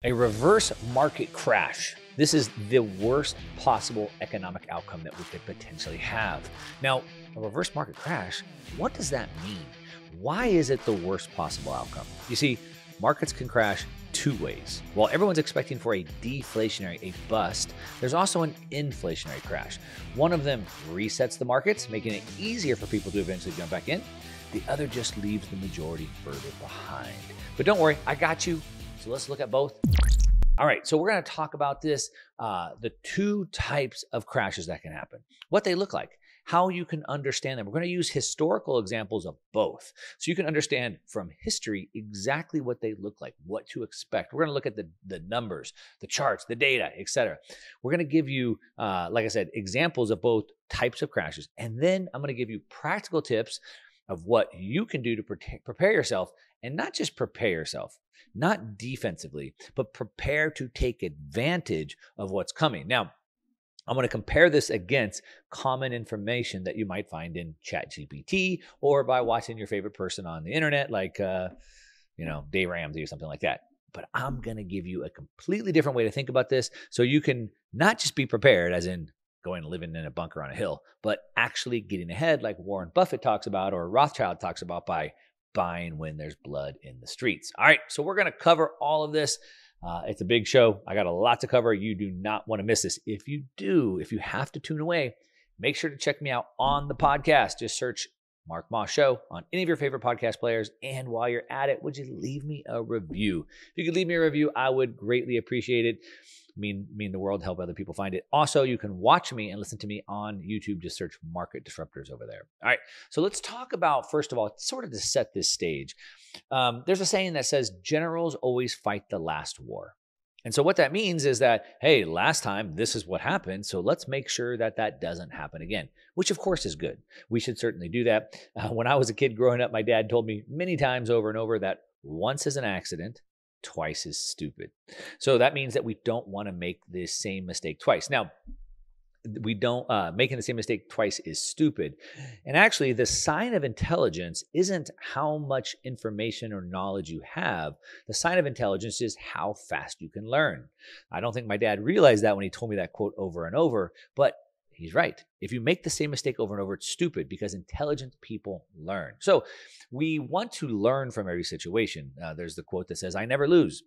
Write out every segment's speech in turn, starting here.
A reverse market crash. This is the worst possible economic outcome that we could potentially have. Now, a reverse market crash, what does that mean? Why is it the worst possible outcome? You see, markets can crash two ways. While everyone's expecting for a deflationary, a bust, there's also an inflationary crash. One of them resets the markets, making it easier for people to eventually jump back in. The other just leaves the majority further behind. But don't worry, I got you. So let's look at both. All right, so we're going to talk about this, the two types of crashes that can happen, what they look like, how you can understand them. We're going to use historical examples of both, so you can understand from history exactly what they look like, what to expect. We're going to look at the numbers, the charts, the data, etc. We're going to give you, like I said, examples of both types of crashes, and then I'm going to give you practical tips of what you can do to prepare yourself, and not just prepare yourself, not defensively, but prepare to take advantage of what's coming. Now, I'm going to compare this against common information that you might find in ChatGPT or by watching your favorite person on the internet, like, Dave Ramsey or something like that. But I'm going to give you a completely different way to think about this so you can not just be prepared, as in going and living in a bunker on a hill, but actually getting ahead like Warren Buffett talks about or Rothschild talks about by buying when there's blood in the streets. All right, so we're going to cover all of this. It's a big show. I got a lot to cover. You do not want to miss this. If you have to tune away, make sure to check me out on the podcast. Just search Mark Moss Show on any of your favorite podcast players. And while you're at it, would you leave me a review? If you could leave me a review, I would greatly appreciate it. Mean the world, help other people find it. Also, you can watch me and listen to me on YouTube. Just search Market Disruptors over there. All right, so let's talk about, first of all, sort of to set this stage. There's a saying that says, generals always fight the last war. And so what that means is that, hey, last time this is what happened, so let's make sure that that doesn't happen again, which of course is good. We should certainly do that. When I was a kid growing up, my dad told me many times over and over that once is an accident, twice is stupid. So that means that we don't want to make the same mistake twice. Now, we don't, making the same mistake twice is stupid. And actually, the sign of intelligence isn't how much information or knowledge you have. The sign of intelligence is how fast you can learn. I don't think my dad realized that when he told me that quote over and over, but he's right. If you make the same mistake over and over, it's stupid because intelligent people learn. So we want to learn from every situation. There's the quote that says, I never lose.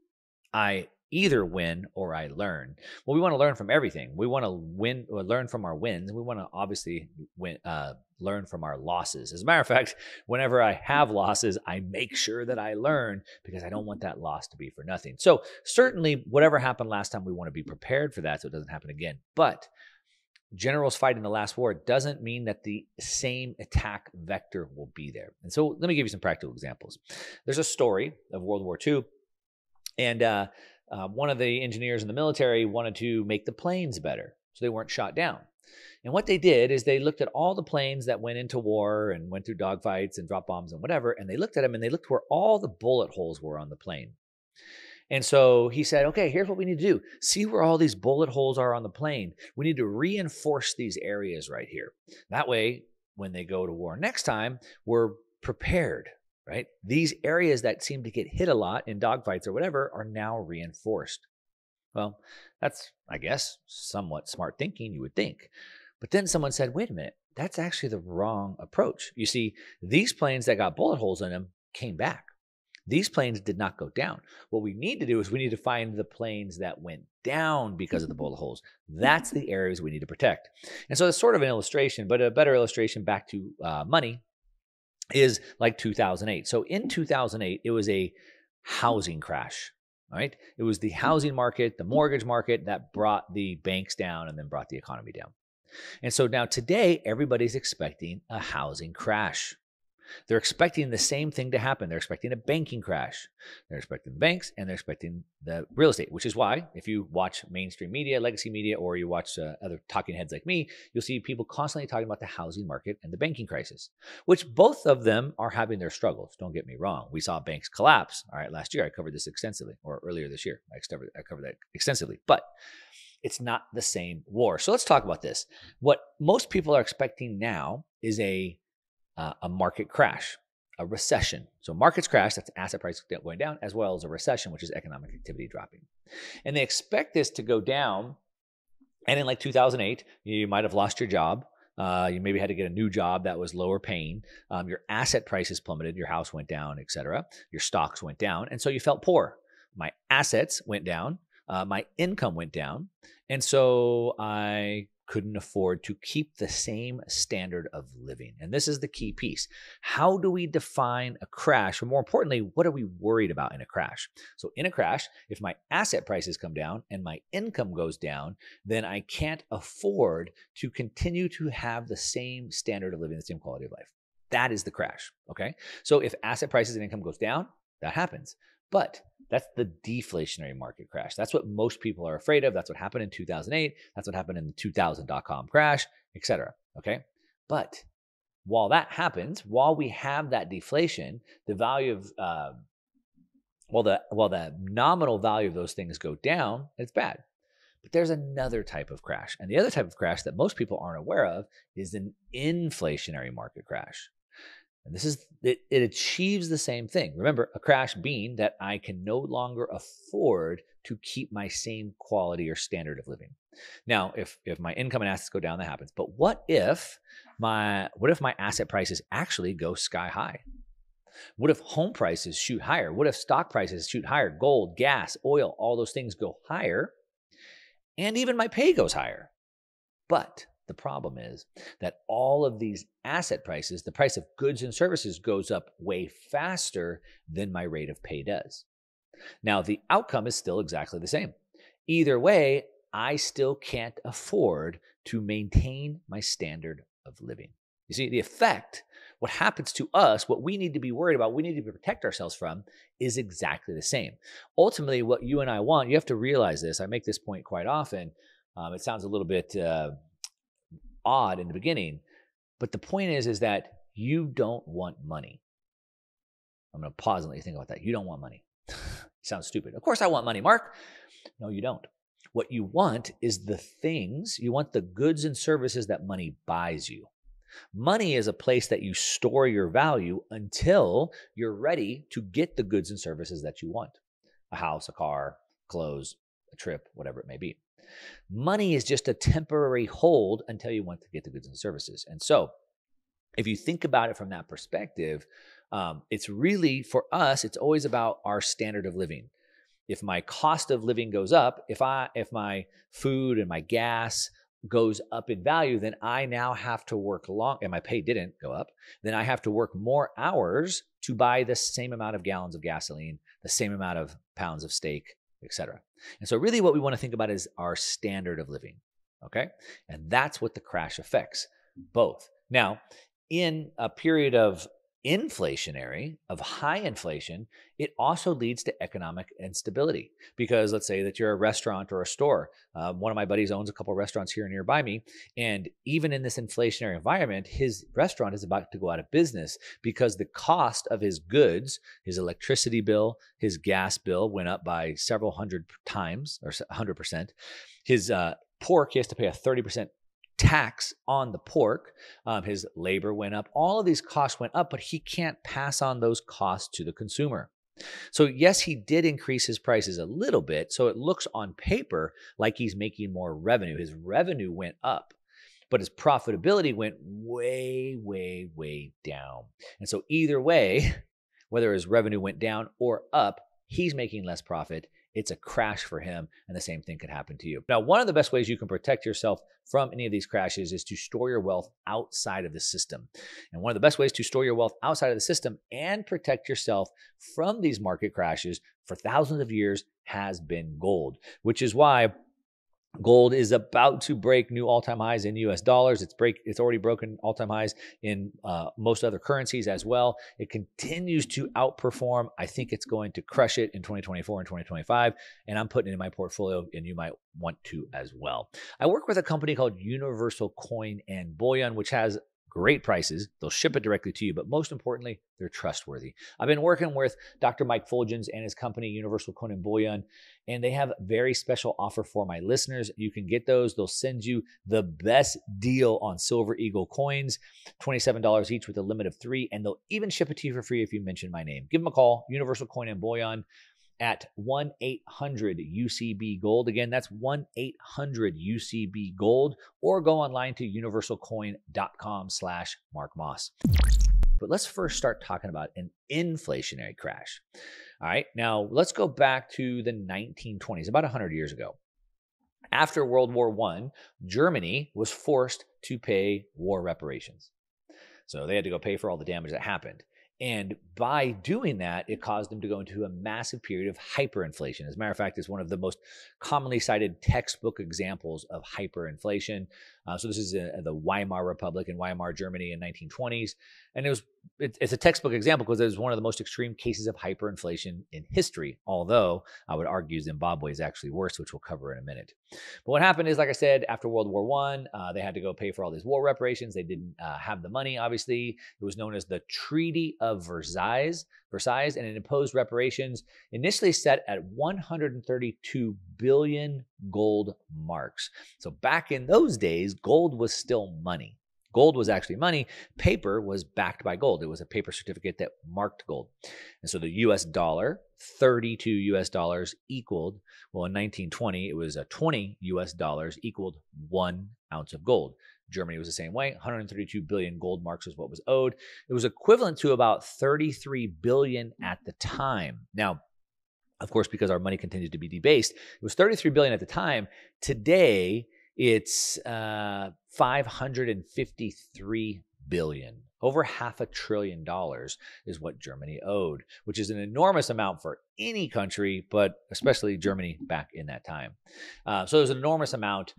I either win or I learn. Well, we want to learn from everything. We want to win or learn from our wins. We want to obviously learn from our losses. As a matter of fact, whenever I have losses, I make sure that I learn because I don't want that loss to be for nothing. So certainly whatever happened last time, we want to be prepared for that so it doesn't happen again. But generals fighting the last war doesn't mean that the same attack vector will be there. And so let me give you some practical examples. There's a story of World War II, and one of the engineers in the military wanted to make the planes better so they weren't shot down. And what they did is they looked at all the planes that went into war and went through dogfights and dropped bombs and whatever, and they looked at them and they looked where all the bullet holes were on the plane. And so he said, okay, here's what we need to do. See where all these bullet holes are on the plane. We need to reinforce these areas right here. That way, when they go to war next time, we're prepared, right? These areas that seem to get hit a lot in dogfights or whatever are now reinforced. Well, that's, I guess, somewhat smart thinking, you would think. But then someone said, wait a minute, that's actually the wrong approach. You see, these planes that got bullet holes in them came back. These planes did not go down. What we need to do is we need to find the planes that went down because of the bullet holes. That's the areas we need to protect. And so it's sort of an illustration, but a better illustration back to money is like 2008. So in 2008, it was a housing crash, right? It was the housing market, the mortgage market that brought the banks down and then brought the economy down. And so now today, everybody's expecting a housing crash. They're expecting the same thing to happen. They're expecting a banking crash. They're expecting the banks and they're expecting the real estate, which is why if you watch mainstream media, legacy media, or you watch other talking heads like me, you'll see people constantly talking about the housing market and the banking crisis, which both of them are having their struggles. Don't get me wrong. We saw banks collapse. All right, last year I covered this extensively, or earlier this year I covered that extensively, but it's not the same war. So let's talk about this. What most people are expecting now is a market crash, a recession. So markets crash, that's asset prices going down, as well as a recession, which is economic activity dropping. And they expect this to go down. And in like 2008, you might have lost your job. You maybe had to get a new job that was lower paying. Your asset prices plummeted. Your house went down, et cetera. Your stocks went down. And so you felt poor. My assets went down. My income went down. And so I couldn't afford to keep the same standard of living. And this is the key piece. How do we define a crash? Or more importantly, what are we worried about in a crash? So in a crash, if my asset prices come down and my income goes down, then I can't afford to continue to have the same standard of living, the same quality of life. That is the crash, okay? So if asset prices and income goes down, that happens. But that's the deflationary market crash. That's what most people are afraid of. That's what happened in 2008. That's what happened in the 2000 dot-com crash, et cetera. Okay. But while that happens, while we have that deflation, the value of, while the nominal value of those things go down, it's bad. But there's another type of crash. And the other type of crash that most people aren't aware of is an inflationary market crash. And this is, it achieves the same thing. Remember, a crash being that I can no longer afford to keep my same quality or standard of living. Now, if my income and assets go down, that happens. But what if my asset prices actually go sky high? What if home prices shoot higher? What if stock prices shoot higher? Gold, gas, oil, all those things go higher. And even my pay goes higher. But the problem is that all of these asset prices, the price of goods and services goes up way faster than my rate of pay does. Now, the outcome is still exactly the same. Either way, I still can't afford to maintain my standard of living. You see, the effect, what happens to us, what we need to be worried about, we need to protect ourselves from, is exactly the same. Ultimately, what you and I want, you have to realize this. I make this point quite often. It sounds a little bit odd in the beginning, but the point is that you don't want money. I'm going to pause and let you think about that. You don't want money. Sounds stupid. Of course I want money, Mark. No, you don't. What you want is the things, you want the goods and services that money buys you. Money is a place that you store your value until you're ready to get the goods and services that you want. A house, a car, clothes, a trip, whatever it may be. Money is just a temporary hold until you want to get the goods and services. And so if you think about it from that perspective, it's really, for us, it's always about our standard of living. If my cost of living goes up, if my food and my gas goes up in value, then I now have to work and my pay didn't go up, then I have to work more hours to buy the same amount of gallons of gasoline, the same amount of pounds of steak, etc. And so really what we want to think about is our standard of living, okay? And that's what the crash affects, both. Now, in a period of inflationary, of high inflation, it also leads to economic instability. Because let's say that you're a restaurant or a store. One of my buddies owns a couple of restaurants here nearby me. And even in this inflationary environment, his restaurant is about to go out of business because the cost of his goods, his electricity bill, his gas bill went up by several hundred times or 100%. His pork, he has to pay a 30% tax on the pork. His labor went up. All of these costs went up, but he can't pass on those costs to the consumer. So yes, he did increase his prices a little bit. So it looks on paper like he's making more revenue. His revenue went up, but his profitability went way, way, way down. And so either way, whether his revenue went down or up, he's making less profit. It's a crash for him, and the same thing could happen to you. Now, one of the best ways you can protect yourself from any of these crashes is to store your wealth outside of the system. And one of the best ways to store your wealth outside of the system and protect yourself from these market crashes for thousands of years has been gold, which is why gold is about to break new all-time highs in US dollars. It's already broken all-time highs in most other currencies as well. It continues to outperform. I think it's going to crush it in 2024 and 2025, and I'm putting it in my portfolio, and you might want to as well. I work with a company called Universal Coin and Bullion, which has great prices. They'll ship it directly to you, but most importantly, they're trustworthy. I've been working with Dr. Mike Fulgens and his company, Universal Coin and Bullion, and they have a very special offer for my listeners. You can get those. They'll send you the best deal on Silver Eagle coins, $27 each with a limit of 3, and they'll even ship it to you for free if you mention my name. Give them a call, Universal Coin and Bullion, at 1-800-UCB-GOLD. Again, that's 1-800-UCB-GOLD, or go online to universalcoin.com/Mark Moss. But let's first start talking about an inflationary crash. All right, now let's go back to the 1920s, about 100 years ago. After World War I, Germany was forced to pay war reparations. So they had to go pay for all the damage that happened. And by doing that, it caused them to go into a massive period of hyperinflation. As a matter of fact, it's one of the most commonly cited textbook examples of hyperinflation. So this is the Weimar Republic in Weimar, Germany in 1920s. And it's a textbook example because it was one of the most extreme cases of hyperinflation in history, although I would argue Zimbabwe is actually worse, which we'll cover in a minute. But what happened is, like I said, after World War I, they had to go pay for all these war reparations. They didn't have the money, obviously. It was known as the Treaty of Versailles, and it imposed reparations initially set at 132 billion gold marks. So back in those days, gold was still money. Gold was actually money. Paper was backed by gold. It was a paper certificate that marked gold. And so the US dollar, 32 US dollars equaled, well, in 1920, it was 20 US dollars equaled 1 ounce of gold. Germany was the same way. 132 billion gold marks was what was owed. It was equivalent to about 33 billion at the time. Now, of course, because our money continued to be debased, it was 33 billion at the time. Today, it's 553 billion. Over $500 billion is what Germany owed, which is an enormous amount for any country, but especially Germany back in that time. So there's an enormous amount,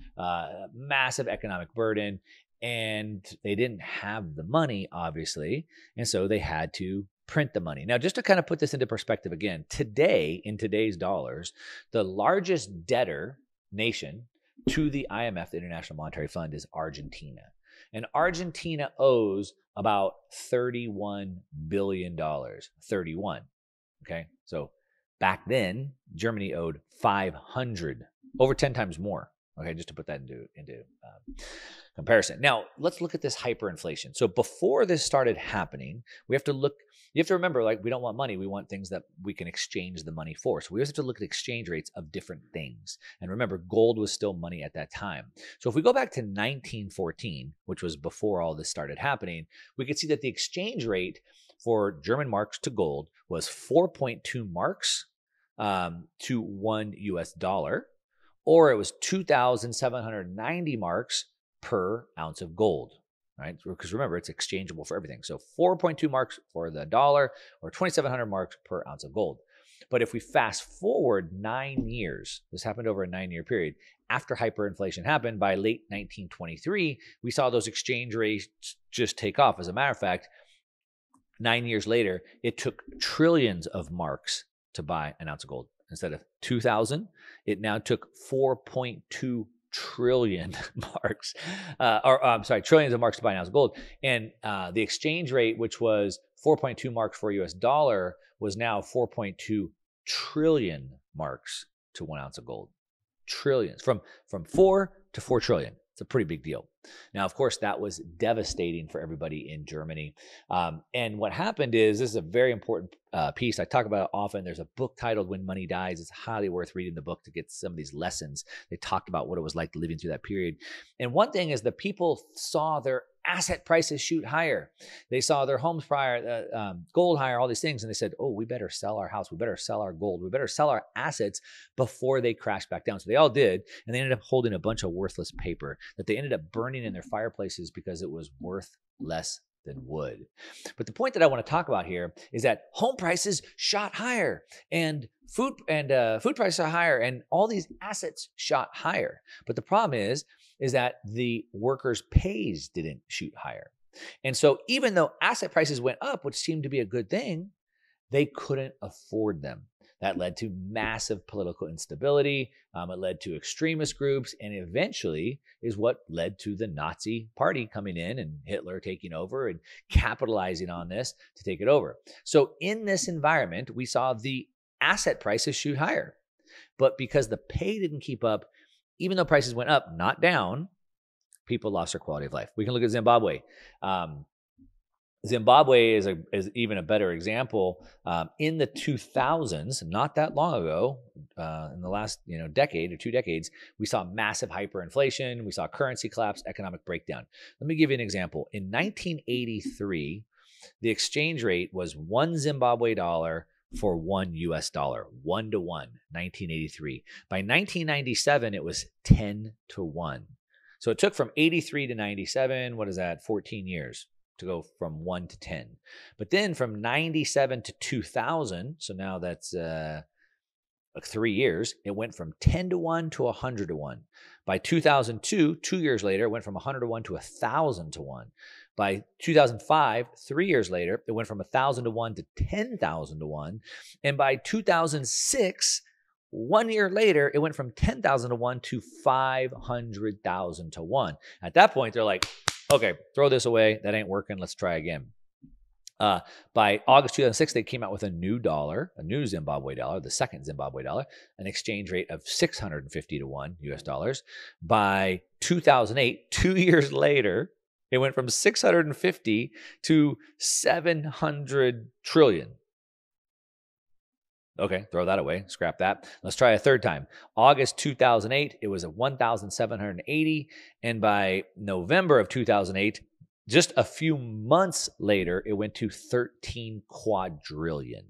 massive economic burden, and they didn't have the money, obviously, and so they had to print the money. Now, just to kind of put this into perspective again, today, in today's dollars, the largest debtor nation to the IMF, the International Monetary Fund, is Argentina. And Argentina owes about $31 billion. 31. Okay. So back then, Germany owed 500, over 10 times more. Okay. Just to put that into comparison. Now, let's look at this hyperinflation. So before this started happening, you have to remember, like, we don't want money. We want things that we can exchange the money for. So we always have to look at exchange rates of different things. And remember, gold was still money at that time. So if we go back to 1914, which was before all this started happening, we could see that the exchange rate for German marks to gold was 4.2 marks to 1 US dollar, or it was 2,790 marks per ounce of gold. Right? Because remember, it's exchangeable for everything. So 4.2 marks for the dollar, or 2,700 marks per ounce of gold. But if we fast forward 9 years, this happened over a 9-year period, after hyperinflation happened, by late 1923, we saw those exchange rates just take off. As a matter of fact, 9 years later, it took trillions of marks to buy an ounce of gold. Instead of 2,000, it now took 4.2 trillion marks, trillions of marks to buy an ounce of gold. And the exchange rate, which was 4.2 marks for a US dollar, was now 4.2 trillion marks to 1 ounce of gold. Trillions, from 4 to 4 trillion. It's a pretty big deal. Now, of course, that was devastating for everybody in Germany. And what happened is, this is a very important piece. I talk about it often. There's a book titled When Money Dies. It's highly worth reading the book to get some of these lessons. They talked about what it was like living through that period. And one thing is, the people saw their asset prices shoot higher. They saw their homes higher, gold higher, all these things. And they said, oh, we better sell our house. We better sell our gold. We better sell our assets before they crash back down. So they all did. And they ended up holding a bunch of worthless paper that they ended up burning in their fireplaces because it was worth less than wood. But the point that I want to talk about here is that home prices shot higher, and food prices are higher, and all these assets shot higher. But the problem is that the workers' pays didn't shoot higher. And so even though asset prices went up, which seemed to be a good thing, they couldn't afford them. That led to massive political instability. It led to extremist groups, and eventually is what led to the Nazi party coming in and Hitler taking over and capitalizing on this to take it over. So in this environment, we saw the asset prices shoot higher. But because the pay didn't keep up, even though prices went up, not down, people lost their quality of life. We can look at Zimbabwe. Zimbabwe is even a better example. In the 2000s, not that long ago, in the last decade or 2 decades, we saw massive hyperinflation. We saw currency collapse, economic breakdown. Let me give you an example. In 1983, the exchange rate was 1 Zimbabwe dollar for 1 US dollar, 1 to 1, 1983. By 1997, it was 10 to 1. So it took from 83 to 97, what is that, 14 years to go from 1 to 10. But then from 97 to 2000, so now that's 3 years, it went from 10 to 1 to 100 to 1. By 2002, 2 years later, it went from 100 to 1 to 1,000 to 1. By 2005, 3 years later, it went from 1,000 to 1 to 10,000 to 1. And by 2006, 1 year later, it went from 10,000 to 1 to 500,000 to 1. At that point, they're like, okay, throw this away. That ain't working. Let's try again. By August 2006, they came out with a new dollar, a new Zimbabwe dollar, the second Zimbabwe dollar, an exchange rate of 650 to 1 US dollars. By 2008, 2 years later, it went from 650 to 700 trillion. Okay, throw that away. Scrap that. Let's try a third time. August 2008, it was at 1,780. And by November of 2008, just a few months later, it went to 13 quadrillion.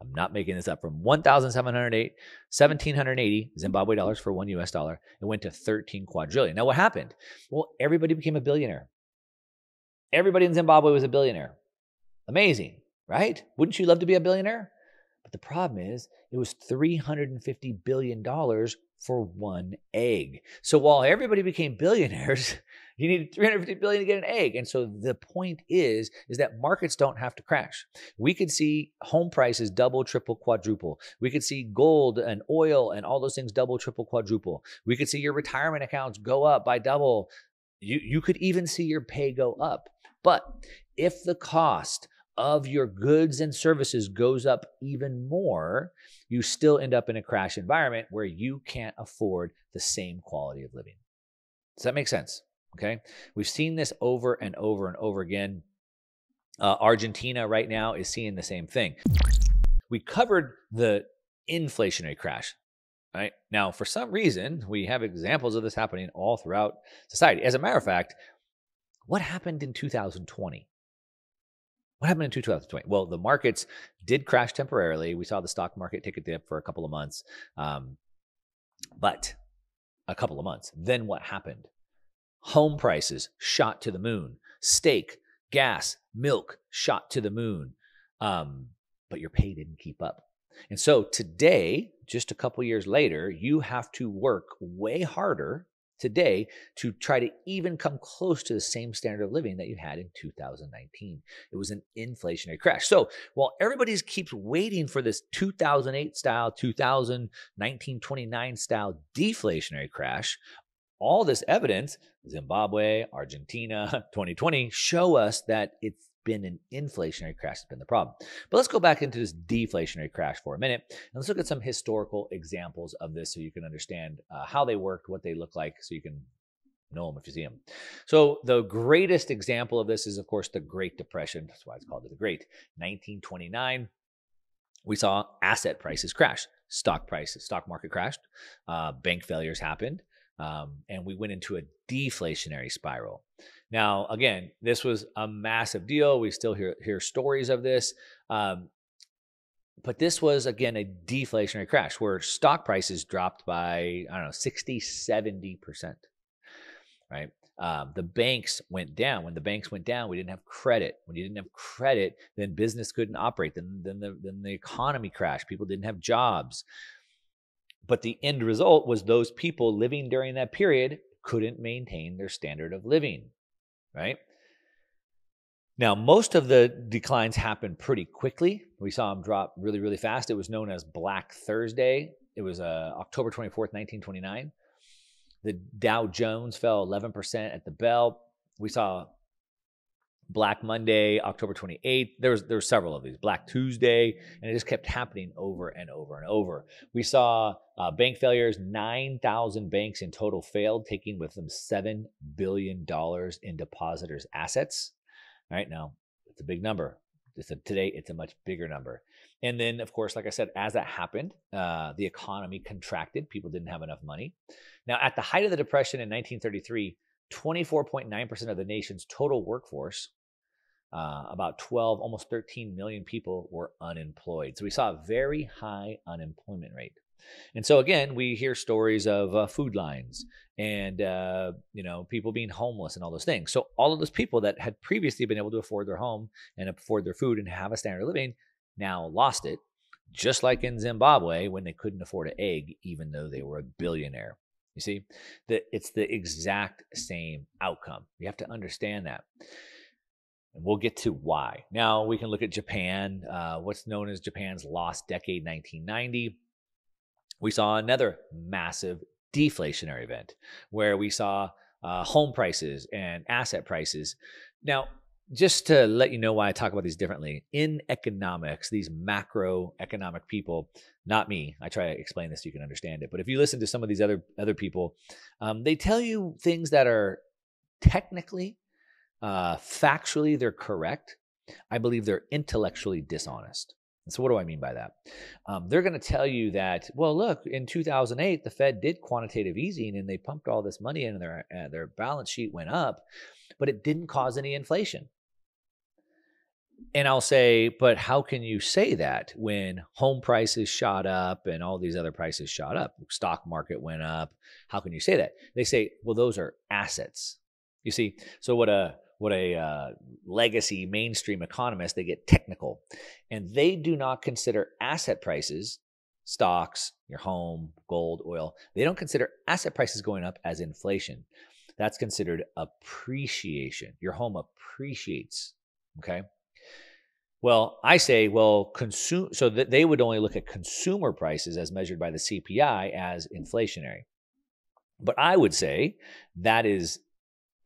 I'm not making this up. From 1,780 Zimbabwe dollars for 1 US dollar, it went to 13 quadrillion. Now, what happened? Well, everybody became a billionaire. Everybody in Zimbabwe was a billionaire. Amazing, right? Wouldn't you love to be a billionaire? But the problem is, it was $350 billion for one egg. So while everybody became billionaires, you needed $350 billion to get an egg. And so the point is that markets don't have to crash. We could see home prices double, triple, quadruple. We could see gold and oil and all those things double, triple, quadruple. We could see your retirement accounts go up by double. You could even see your pay go up. But if the cost of your goods and services goes up even more, you still end up in a crash environment where you can't afford the same quality of living. Does that make sense? Okay. We've seen this over and over and over again. Argentina right now is seeing the same thing. We covered the inflationary crash. Right? Now, for some reason, we have examples of this happening all throughout society. As a matter of fact, what happened in 2020? What happened in 2020? Well, the markets did crash temporarily. We saw the stock market take a dip for a couple of months. But a couple of months. Then what happened? Home prices shot to the moon. Steak, gas, milk shot to the moon. But your pay didn't keep up. And so today, just a couple years later, you have to work way harder today to try to even come close to the same standard of living that you had in 2019. It was an inflationary crash. So while everybody keeps waiting for this 2008 style, 1929 style deflationary crash, all this evidence, Zimbabwe, Argentina, 2020, show us that it's been an inflationary crash that's been the problem. But let's go back into this deflationary crash for a minute, and let's look at some historical examples of this so you can understand how they worked, what they look like, so you can know them if you see them. So the greatest example of this is, of course, the Great Depression. That's why it's called the Great. 1929, we saw asset prices crash. Stock market crashed. Bank failures happened. And we went into a deflationary spiral. Now, again, this was a massive deal. We still hear stories of this. But this was, again, a deflationary crash where stock prices dropped by, 60, 70%, right? The banks went down. When the banks went down, we didn't have credit. When you didn't have credit, then business couldn't operate. Then the economy crashed. People didn't have jobs. But the end result was those people living during that period couldn't maintain their standard of living, right? Now, most of the declines happened pretty quickly. We saw them drop really, really fast. It was known as Black Thursday. It was October 24th, 1929. The Dow Jones fell 11% at the bell. We saw Black Monday, October 28th. There's several of these. Black Tuesday, and it just kept happening over and over and over. We saw bank failures. 9,000 banks in total failed, taking with them $7 billion in depositors' assets. All right, now it's a big number. Today, it's a much bigger number. And then, of course, like I said, as that happened, the economy contracted. People didn't have enough money. Now, at the height of the Depression in 1933, 24.9% of the nation's total workforce, about 12, almost 13 million people were unemployed. So we saw a very high unemployment rate. And so again, we hear stories of food lines and people being homeless and all those things. So all of those people that had previously been able to afford their home and afford their food and have a standard of living now lost it, just like in Zimbabwe when they couldn't afford an egg, even though they were a billionaire. You see, it's the exact same outcome. You have to understand that. And we'll get to why. Now we can look at Japan, what's known as Japan's lost decade, 1990. We saw another massive deflationary event where we saw home prices and asset prices. Now, just to let you know why I talk about these differently, in economics, these macroeconomic people, not me, I try to explain this so you can understand it, but if you listen to some of these other people, they tell you things that are technically, factually, they're correct. I believe they're intellectually dishonest. And so what do I mean by that? They're going to tell you that, well, look, in 2008, the Fed did quantitative easing and they pumped all this money in and their balance sheet went up, but it didn't cause any inflation. And I'll say, but how can you say that when home prices shot up and all these other prices shot up? Stock market went up. How can you say that? They say, well, those are assets. You see, so what a legacy mainstream economist, they get technical, and they do not consider asset prices, stocks, your home, gold, oil. They don't consider asset prices going up as inflation. That's considered appreciation. Your home appreciates. Okay. Well, I say, so that they would only look at consumer prices as measured by the CPI as inflationary. But I would say that is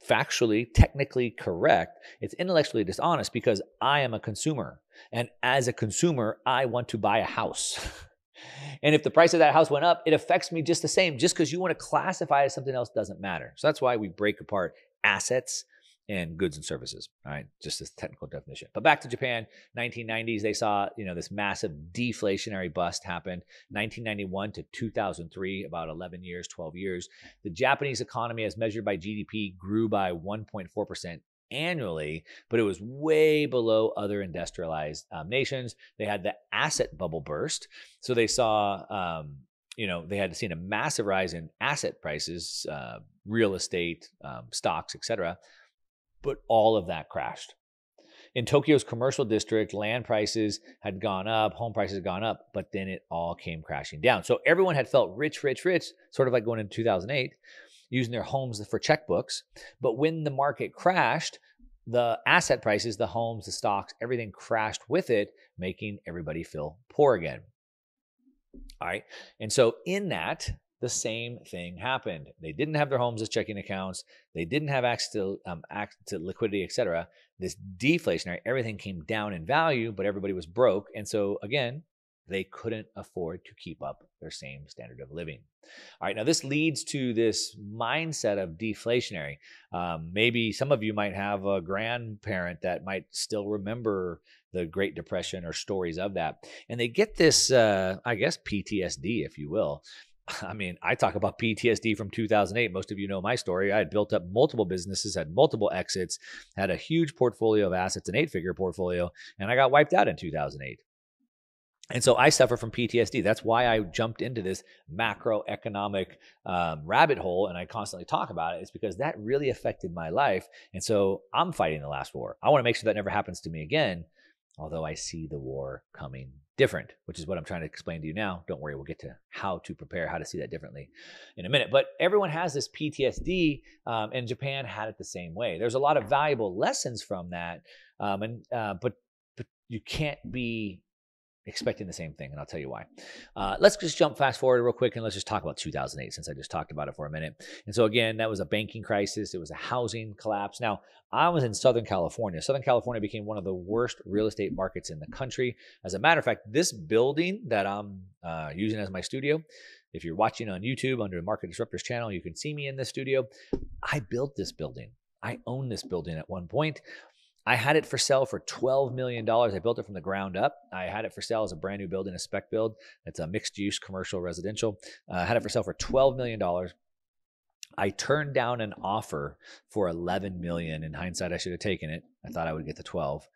factually, technically correct. It's intellectually dishonest because I am a consumer. And as a consumer, I want to buy a house. And if the price of that house went up, it affects me just the same. Just because you want to classify it as something else doesn't matter. So that's why we break apart assets and goods and services. All right, just this technical definition. But back to Japan, 1990s, they saw this massive deflationary bust happen. 1991 to 2003, about 11 years, 12 years. The Japanese economy, as measured by GDP, grew by 1.4% annually, but it was way below other industrialized nations. They had the asset bubble burst, so they saw. They had seen a massive rise in asset prices, real estate, stocks, etc. But all of that crashed. In Tokyo's commercial district, land prices had gone up, home prices had gone up, but then it all came crashing down. So everyone had felt rich, sort of like going into 2008, using their homes for checkbooks. But when the market crashed, the asset prices, the homes, the stocks, everything crashed with it, making everybody feel poor again. All right. And so in that, the same thing happened. They didn't have their homes as checking accounts. They didn't have access to liquidity, etc. This deflationary, everything came down in value, but everybody was broke. And so again, they couldn't afford to keep up their same standard of living. All right, now this leads to this mindset of deflationary. Maybe some of you might have a grandparent that might still remember the Great Depression or stories of that. And they get this, PTSD, if you will. I mean, I talk about PTSD from 2008. Most of you know my story. I had built up multiple businesses, had multiple exits, had a huge portfolio of assets, an 8-figure portfolio, and I got wiped out in 2008. And so I suffer from PTSD. That's why I jumped into this macroeconomic rabbit hole, and I constantly talk about it. It's because that really affected my life. And so I'm fighting the last war. I want to make sure that never happens to me again, although I see the war coming different, which is what I'm trying to explain to you now. Don't worry, we'll get to how to prepare, how to see that differently in a minute. But everyone has this PTSD, and Japan had it the same way. There's a lot of valuable lessons from that, But you can't be expecting the same thing, and I'll tell you why. Let's just jump fast forward real quick, and let's just talk about 2008, since I just talked about it for a minute. And so again, that was a banking crisis. It was a housing collapse. Now, I was in Southern California. Southern California became one of the worst real estate markets in the country. As a matter of fact, this building that I'm using as my studio, if you're watching on YouTube under the Market Disruptors channel, you can see me in this studio. I built this building. I owned this building at one point. I had it for sale for $12 million. I built it from the ground up. I had it for sale as a brand new building, a spec build. It's a mixed use commercial residential. I had it for sale for $12 million. I turned down an offer for $11 million. In hindsight, I should have taken it. I thought I would get the 12.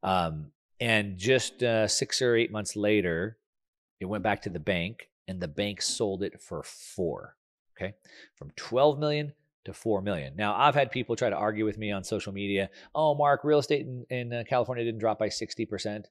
And just 6 or 8 months later, it went back to the bank, and the bank sold it for $4 million. Okay, from $12 million to $4 million. Now, I've had people try to argue with me on social media. Oh, Mark, real estate in California didn't drop by 60%.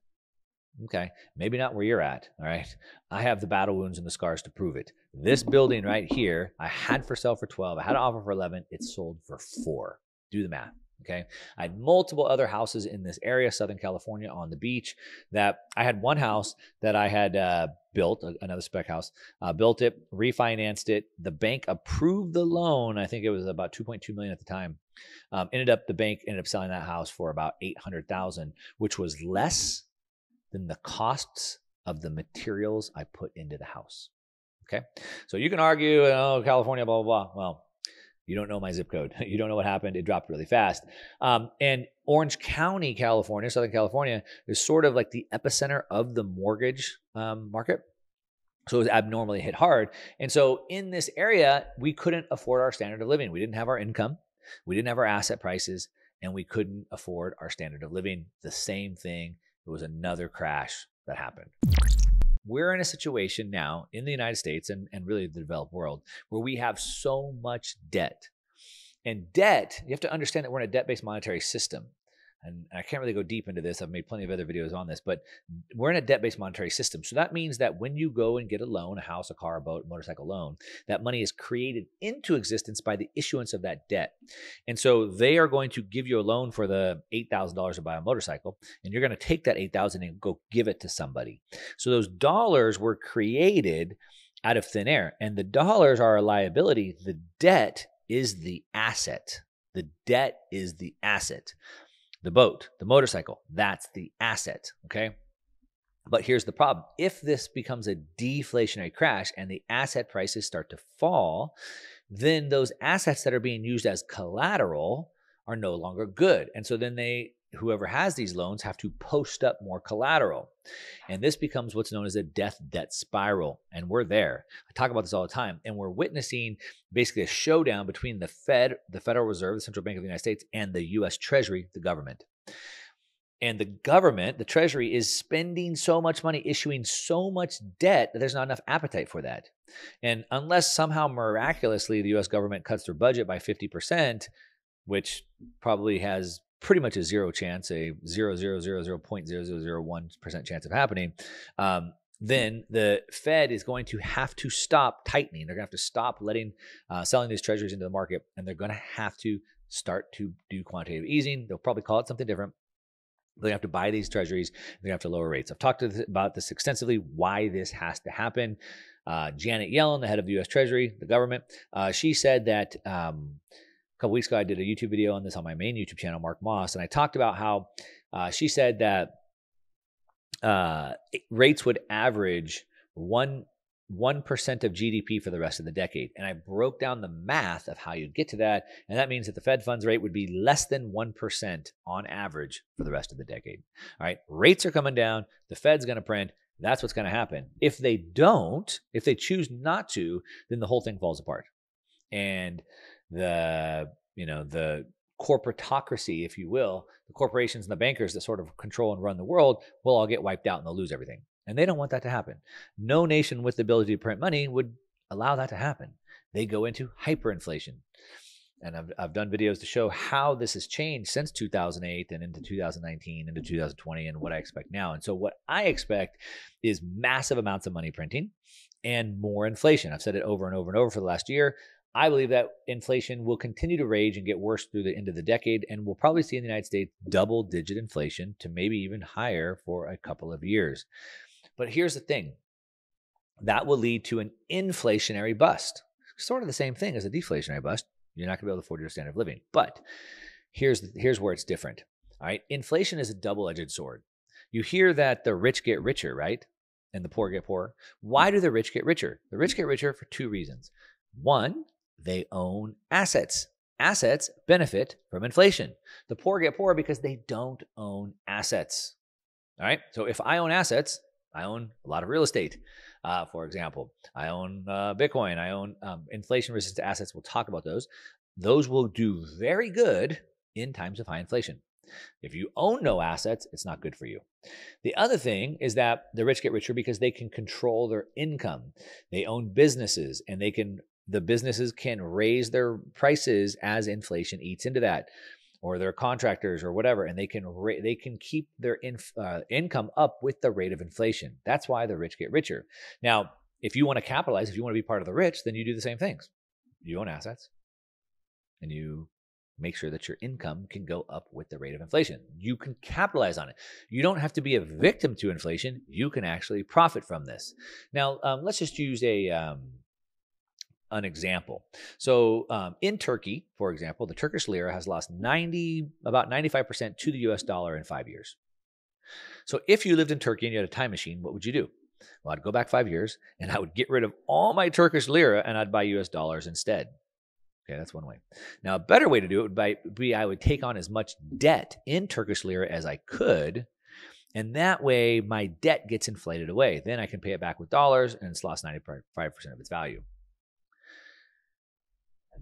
Okay, maybe not where you're at, all right? I have the battle wounds and the scars to prove it. This building right here, I had for sale for 12. I had an offer for 11. It sold for 4. Do the math, okay? I had multiple other houses in this area, Southern California, on the beach. That I had one house that I had built, another spec house, built it, refinanced it. The bank approved the loan. I think it was about $2.2 million at the time. The bank ended up selling that house for about $800,000, which was less than the costs of the materials I put into the house. Okay. So you can argue, oh, California, blah, blah, blah. Well, you don't know my zip code. You don't know what happened. It dropped really fast. And Orange County, California, Southern California, is sort of like the epicenter of the mortgage market. So it was abnormally hit hard. And so in this area, we couldn't afford our standard of living. We didn't have our income. We didn't have our asset prices, and we couldn't afford our standard of living. The same thing. It was another crash that happened. We're in a situation now in the United States and really the developed world where we have so much debt. And debt, you have to understand that we're in a debt-based monetary system. And I can't really go deep into this. I've made plenty of other videos on this, but we're in a debt-based monetary system. So that means that when you go and get a loan, a house, a car, a boat, motorcycle loan, that money is created into existence by the issuance of that debt. And so they are going to give you a loan for the $8,000 to buy a motorcycle, and you're going to take that $8,000 and go give it to somebody. So those dollars were created out of thin air, and the dollars are a liability. The debt is the asset. The debt is the asset. The boat, the motorcycle, that's the asset, okay? But here's the problem. If this becomes a deflationary crash and the asset prices start to fall, then those assets that are being used as collateral are no longer good. And so then whoever has these loans have to post up more collateral. And this becomes what's known as a death debt spiral. And we're there. I talk about this all the time. And we're witnessing basically a showdown between the Fed, the Federal Reserve, the Central Bank of the United States, and the U.S. Treasury, the government. And the government, the Treasury, is spending so much money, issuing so much debt that there's not enough appetite for that. And unless somehow miraculously the U.S. government cuts their budget by 50%, which probably has pretty much a zero chance, a 0.0001% chance of happening, then the Fed is going to have to stop tightening. They're going to have to stop selling these treasuries into the market, and they're going to have to start to do quantitative easing. They'll probably call it something different. They have to buy these treasuries. They're going to have to lower rates. I've talked about this extensively, why this has to happen. Janet Yellen, the head of the U.S. Treasury, the government, she said that a couple weeks ago, I did a YouTube video on this on my main YouTube channel, Mark Moss, and I talked about how she said that rates would average 1% of GDP for the rest of the decade. And I broke down the math of how you'd get to that. And that means that the Fed funds rate would be less than 1% on average for the rest of the decade. All right. Rates are coming down. The Fed's going to print. That's what's going to happen. If they don't, if they choose not to, then the whole thing falls apart. And the corporatocracy, if you will, the corporations and the bankers that sort of control and run the world will all get wiped out and they'll lose everything. And they don't want that to happen. No nation with the ability to print money would allow that to happen. They go into hyperinflation. And I've done videos to show how this has changed since 2008 and into 2019, into 2020, and what I expect now. And so what I expect is massive amounts of money printing and more inflation. I've said it over and over and over for the last year. I believe that inflation will continue to rage and get worse through the end of the decade, and we'll probably see in the United States double-digit inflation to maybe even higher for a couple of years. But here's the thing. That will lead to an inflationary bust. Sort of the same thing as a deflationary bust. You're not going to be able to afford your standard of living. But here's where it's different. All right. Inflation is a double-edged sword. You hear that the rich get richer, right? And the poor get poorer. Why do the rich get richer? The rich get richer for two reasons. One, they own assets. Assets benefit from inflation. The poor get poorer because they don't own assets. All right. So if I own assets, I own a lot of real estate. For example, I own Bitcoin. I own inflation-resistant assets. We'll talk about those. Those will do very good in times of high inflation. If you own no assets, it's not good for you. The other thing is that the rich get richer because they can control their income. They own businesses, and the businesses can raise their prices as inflation eats into that, or they're contractors or whatever, and they can keep their income up with the rate of inflation. That's why the rich get richer. Now, if you want to capitalize, if you want to be part of the rich, then you do the same things. You own assets, and you make sure that your income can go up with the rate of inflation. You can capitalize on it. You don't have to be a victim to inflation. You can actually profit from this. Now, let's just use an example. So in Turkey, for example, the Turkish lira has lost about 95% to the US dollar in 5 years. So if you lived in Turkey and you had a time machine, what would you do? Well, I'd go back 5 years and I would get rid of all my Turkish lira and I'd buy US dollars instead. Okay, that's one way. Now, a better way to do it would be I would take on as much debt in Turkish lira as I could, and that way my debt gets inflated away. Then I can pay it back with dollars and it's lost 95% of its value.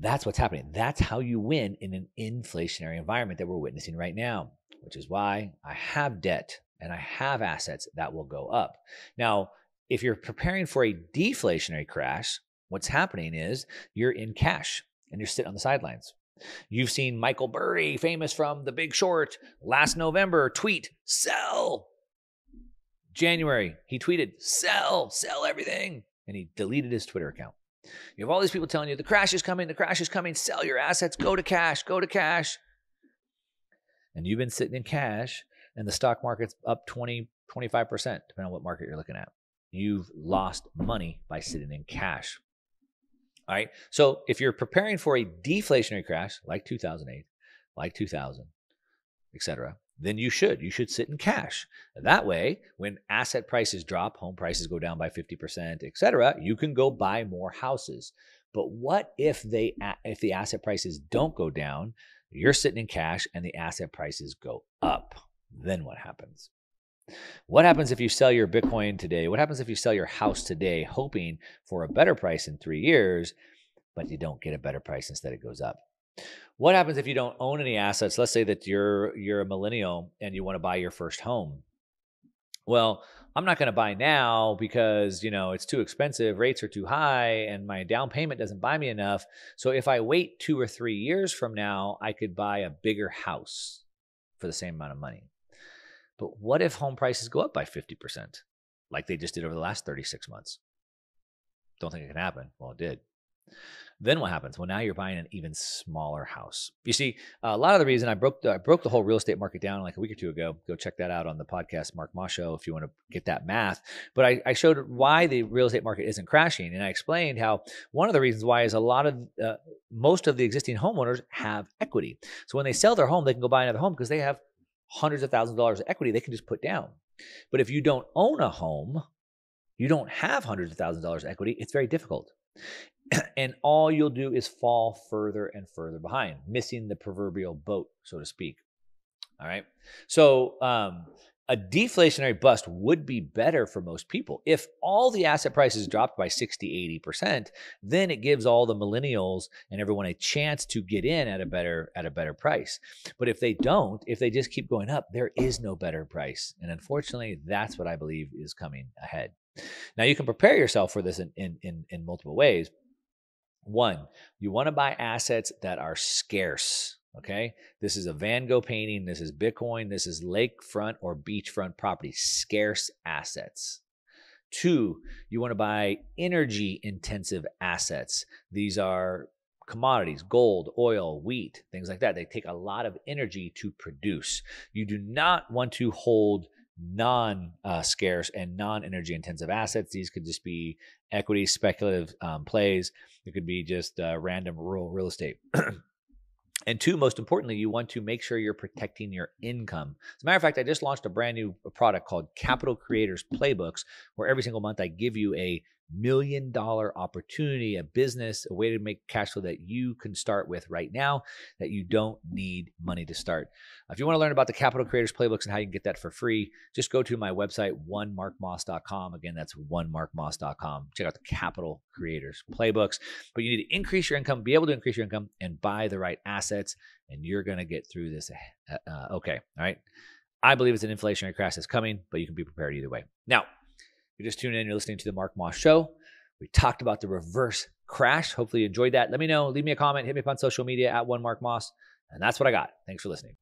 That's what's happening. That's how you win in an inflationary environment that we're witnessing right now, which is why I have debt and I have assets that will go up. Now, if you're preparing for a deflationary crash, what's happening is you're in cash and you're sitting on the sidelines. You've seen Michael Burry, famous from The Big Short, last November, tweet, sell. January, he tweeted, sell everything. And he deleted his Twitter account. You have all these people telling you, the crash is coming, sell your assets, go to cash. And you've been sitting in cash and the stock market's up 20, 25%, depending on what market you're looking at. You've lost money by sitting in cash. All right. So if you're preparing for a deflationary crash like 2008, like 2000, etc., then you should sit in cash. That way, when asset prices drop, home prices go down by 50%, etc., you can go buy more houses. But what if the asset prices don't go down, you're sitting in cash and the asset prices go up? Then what happens? What happens if you sell your Bitcoin today? What happens if you sell your house today, hoping for a better price in 3 years, but you don't get a better price, instead it goes up? What happens if you don't own any assets? Let's say that you're a millennial and you want to buy your first home. Well, I'm not going to buy now because, it's too expensive, rates are too high, and my down payment doesn't buy me enough. So if I wait 2 or 3 years from now, I could buy a bigger house for the same amount of money. But what if home prices go up by 50%, like they just did over the last 36 months? Don't think it can happen. Well, it did. Then what happens? Well, now you're buying an even smaller house. You see, a lot of the reason I broke the whole real estate market down like a week or two ago. Go check that out on the podcast, Mark Ma Show, if you want to get that math. But I showed why the real estate market isn't crashing, and I explained how one of the reasons why is most of the existing homeowners have equity. So when they sell their home, they can go buy another home because they have hundreds of thousands of dollars of equity they can just put down. But if you don't own a home, you don't have hundreds of thousands of dollars of equity, it's very difficult. And all you'll do is fall further and further behind, missing the proverbial boat, so to speak. All right. So a deflationary bust would be better for most people. If all the asset prices dropped by 60, 80%, then it gives all the millennials and everyone a chance to get in at a better price. But if they don't, if they just keep going up, there is no better price. And unfortunately, that's what I believe is coming ahead. Now, you can prepare yourself for this in multiple ways. One, you want to buy assets that are scarce. Okay. This is a Van Gogh painting. This is Bitcoin. This is lakefront or beachfront property, scarce assets. Two, you want to buy energy intensive assets. These are commodities, gold, oil, wheat, things like that. They take a lot of energy to produce. You do not want to hold non-scarce and non-energy intensive assets. These could just be equity, speculative plays. It could be just random rural real estate. And two, most importantly, you want to make sure you're protecting your income. As a matter of fact, I just launched a brand new product called Capital Creators Playbooks, where every single month I give you a $1 million opportunity, a business, a way to make cash flow that you can start with right now, that you don't need money to start. If you want to learn about the Capital Creators Playbooks and how you can get that for free, just go to my website, onemarkmoss.com. Again, that's onemarkmoss.com. Check out the Capital Creators Playbooks. But you need to increase your income, be able to increase your income, and buy the right assets, and you're going to get through this okay. All right. I believe it's an inflationary crash that's coming, but you can be prepared either way. Now, you're just tuning in, you're listening to the Mark Moss Show. We talked about the reverse crash. Hopefully you enjoyed that. Let me know. Leave me a comment. Hit me up on social media at OneMarkMoss. And that's what I got. Thanks for listening.